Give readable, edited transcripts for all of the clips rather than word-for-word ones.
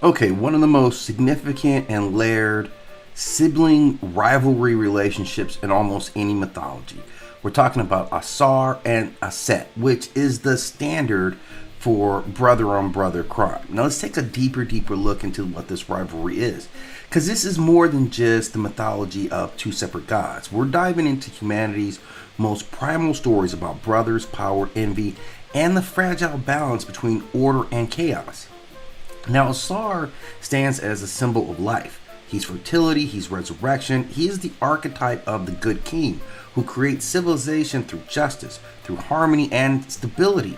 Okay, one of the most significant and layered sibling rivalry relationships in almost any mythology. We're talking about Ausar and a Set, which is the standard for brother on brother crime. Now let's take a deeper look into what this rivalry is. Because this is more than just the mythology of two separate gods. We're diving into humanity's most primal stories about brothers, power, envy, and the fragile balance between order and chaos. Now, Ausar stands as a symbol of life. He's fertility, he's resurrection, he is the archetype of the good king who creates civilization through justice, through harmony and stability.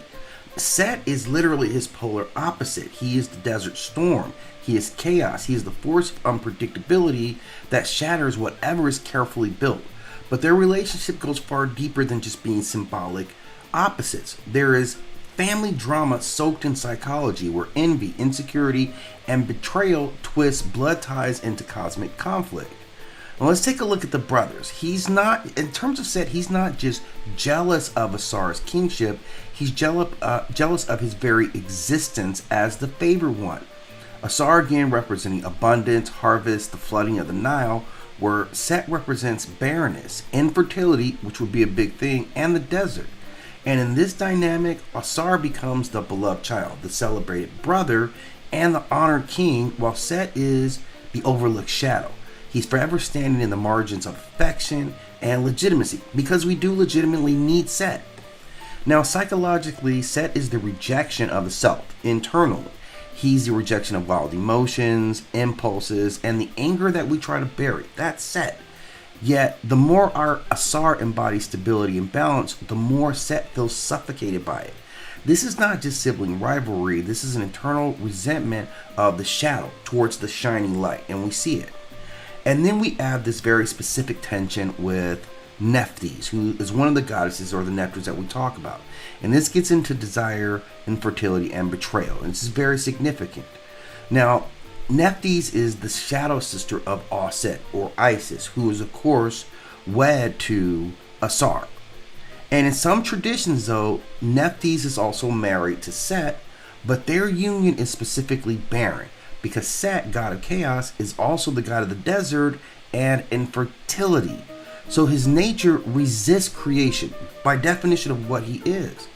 Set is literally his polar opposite. He is the desert storm. He is chaos. He is the force of unpredictability that shatters whatever is carefully built. But their relationship goes far deeper than just being symbolic opposites. There is family drama soaked in psychology where envy, insecurity, and betrayal twist blood ties into cosmic conflict. Now let's take a look at the brothers. He's not, in terms of Set, he's not just jealous of Asar's kingship, he's jealous of his very existence as the favored one. Ausar again representing abundance, harvest, the flooding of the Nile, where Set represents barrenness, infertility, which would be a big thing, and the desert. And in this dynamic, Ausar becomes the beloved child, the celebrated brother, and the honored king, while Set is the overlooked shadow. He's forever standing in the margins of affection and legitimacy, because we do legitimately need Set. Now, psychologically, Set is the rejection of the self internally. He's the rejection of wild emotions, impulses, and the anger that we try to bury. That's Set. Yet, the more our Ausar embodies stability and balance, the more Set feels suffocated by it. This is not just sibling rivalry, this is an internal resentment of the shadow towards the shining light, and we see it. And then we add this very specific tension with Nephthys, who is one of the goddesses or the Nephthys that we talk about. And this gets into desire, infertility, and betrayal. And this is very significant. Now, Nephthys is the shadow sister of Set or Isis, who is, of course, wed to Ausar. And in some traditions, though, Nephthys is also married to Set, but their union is specifically barren, because Set, god of chaos, is also the god of the desert and infertility. So his nature resists creation by definition of what he is.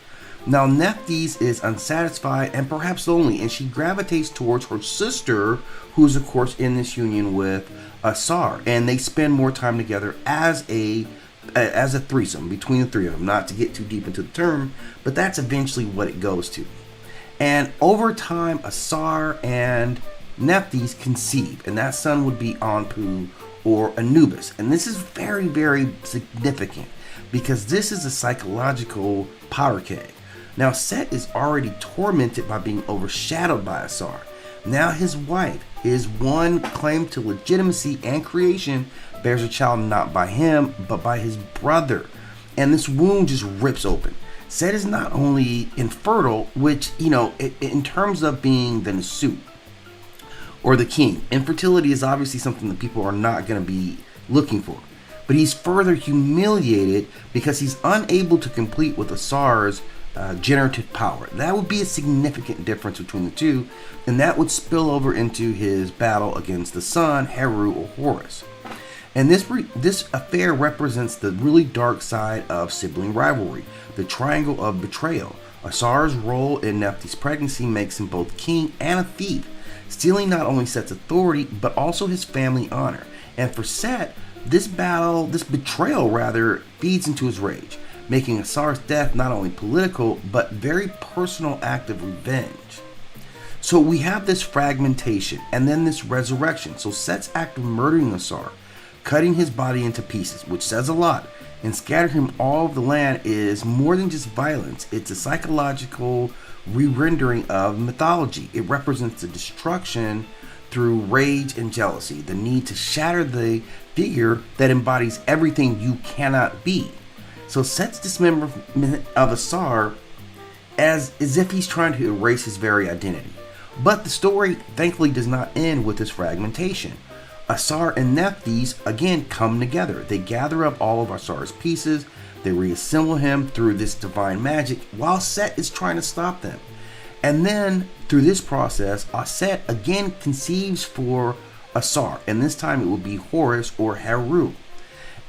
Now Nephthys is unsatisfied and perhaps lonely, and she gravitates towards her sister, who is of course in this union with Ausar, and they spend more time together as a threesome between the three of them. Not to get too deep into the term, but that's eventually what it goes to. And over time, Ausar and Nephthys conceive, and that son would be Anpu or Anubis. And this is very significant because this is a psychological powder keg. Now Set is already tormented by being overshadowed by Ausar. Now his wife, his one claim to legitimacy and creation, bears a child not by him but by his brother. And this wound just rips open. Set is not only infertile, which, in terms of being the Nasut or the king, infertility is obviously something that people are not going to be looking for. But he's further humiliated because he's unable to compete with Asar's generative power. That would be a significant difference between the two, and that would spill over into his battle against the sun, Heru, or Horus. And this affair represents the really dark side of sibling rivalry, the triangle of betrayal. Asar's role in Nephthys' pregnancy makes him both king and a thief, stealing not only Set's authority, but also his family honor. And for Set, this betrayal feeds into his rage, making Asar's death not only political, but very personal act of revenge. So we have this fragmentation, and then this resurrection. So Set's act of murdering Ausar, cutting his body into pieces, which says a lot, and scattering him all over the land, is more than just violence. It's a psychological re-rendering of mythology. It represents the destruction through rage and jealousy, the need to shatter the figure that embodies everything you cannot be. So Set's dismemberment of Ausar as if he's trying to erase his very identity. But the story thankfully does not end with this fragmentation. Ausar and Nephthys again come together. They gather up all of Asar's pieces, they reassemble him through this divine magic while Set is trying to stop them. And then through this process, Set again conceives for Ausar, and this time it will be Horus or Heru.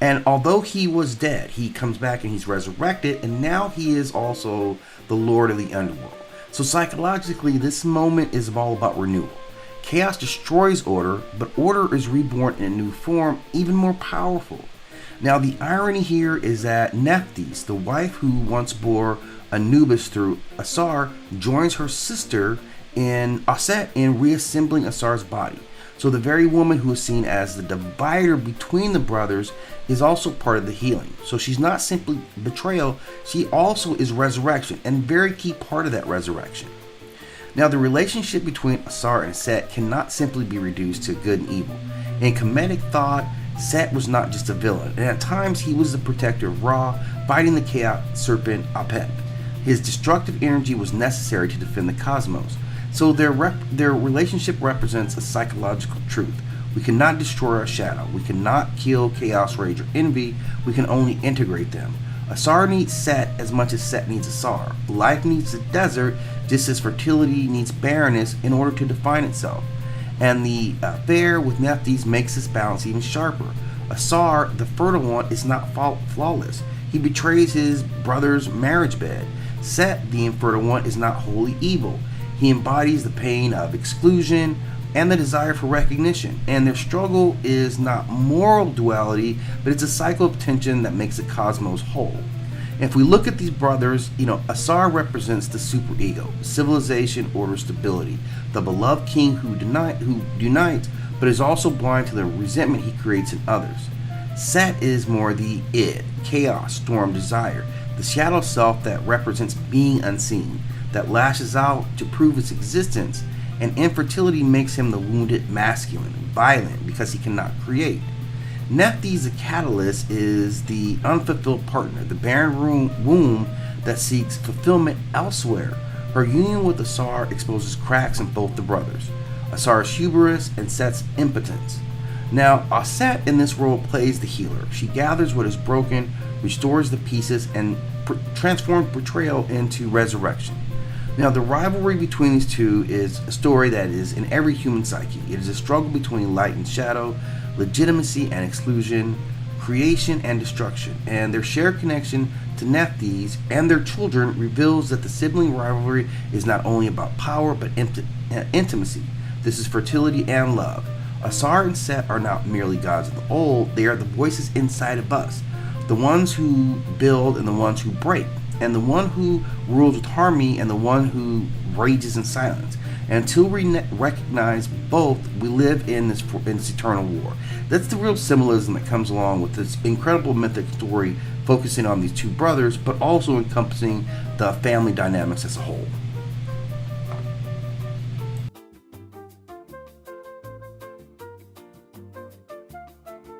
And although he was dead, he comes back and he's resurrected, and now he is also the Lord of the Underworld. So psychologically, this moment is all about renewal. Chaos destroys order, but order is reborn in a new form, even more powerful. Now, the irony here is that Nephthys, the wife who once bore Anubis through Ausar, joins her sister in Set in reassembling Asar's body. So the very woman who is seen as the divider between the brothers is also part of the healing. So she's not simply betrayal, she also is resurrection, and very key part of that resurrection. Now, the relationship between Ausar and Set cannot simply be reduced to good and evil. In Kemetic thought, Set was not just a villain, and at times he was the protector of Ra, fighting the chaos serpent Apep. His destructive energy was necessary to defend the cosmos. So their relationship represents a psychological truth. We cannot destroy our shadow. We cannot kill chaos, rage, or envy. We can only integrate them. Ausar needs Set as much as Set needs Ausar. Life needs the desert just as fertility needs barrenness in order to define itself. And the affair with Nephthys makes this balance even sharper. Ausar, the fertile one, is not flawless. He betrays his brother's marriage bed. Set, the infertile one, is not wholly evil. He embodies the pain of exclusion and the desire for recognition. And their struggle is not moral duality, but it's a cycle of tension that makes the cosmos whole. If we look at these brothers, Ausar represents the superego, civilization, order, stability, the beloved king who unites, but is also blind to the resentment he creates in others. Set is more the id, chaos, storm, desire, the shadow self that represents being unseen, that lashes out to prove its existence, and infertility makes him the wounded masculine, violent, because he cannot create. Nephthys, the catalyst, is the unfulfilled partner, the barren womb that seeks fulfillment elsewhere. Her union with Ausar exposes cracks in both the brothers, Asar's hubris and Set's impotence. Now, Set in this role plays the healer. She gathers what is broken, restores the pieces, and transforms betrayal into resurrection. Now, the rivalry between these two is a story that is in every human psyche. It is a struggle between light and shadow, legitimacy and exclusion, creation and destruction. And their shared connection to Nephthys and their children reveals that the sibling rivalry is not only about power but intimacy. This is fertility and love. Ausar and Set are not merely gods of the old, they are the voices inside of us, the ones who build and the ones who break, and the one who rules with harmony and the one who rages in silence. And until we recognize both, we live in this eternal war. That's the real symbolism that comes along with this incredible mythic story, focusing on these two brothers, but also encompassing the family dynamics as a whole.